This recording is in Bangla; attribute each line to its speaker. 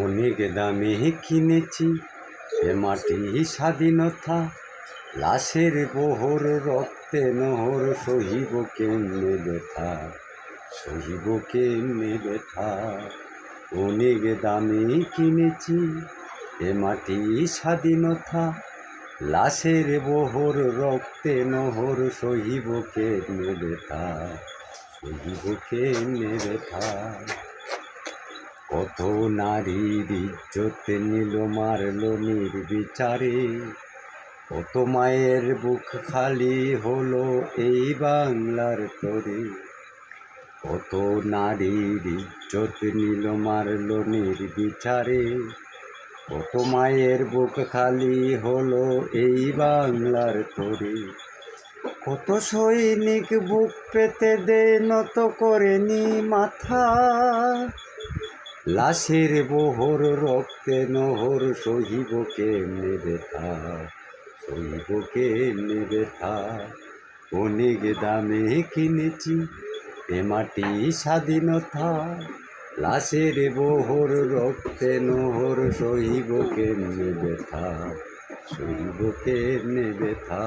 Speaker 1: অনেক দামে কিনেছি এ মাটি স্বাধীনতা, লাশের বহর রক্তে নহর, সহিব কেমনে ব্যথা, সহিব কেমনে ব্যথা। অনেক দামে কিনেছি এ মাটি স্বাধীনতা, লাশের বহর রক্তে নহর, সহিব কেমনে ব্যথা, সহিব কেমনে ব্যথা। কত নারীর ইজ্জত নিল মারল নির্বিচারে, কত মায়ের বুক খালি হলো এই বাংলার তরে। কত নারীর ইজ্জত নিল মারল নির্বিচারে, কত মায়ের বুক খালি হলো এই বাংলার তরে। কত সৈনিক বুক পেতে দে নত করেনি মাথা, লাশের বহর রক্তে নহর, সহিব কেমনে ব্যথা, সহিব কেমনে ব্যথা। অনেক দামে কিনেছি এ মাটি স্বাধীনতা, লাশের বহর রক্তে নহর, সহিব কেমনে ব্যথা, সহিব কেমনে ব্যথা।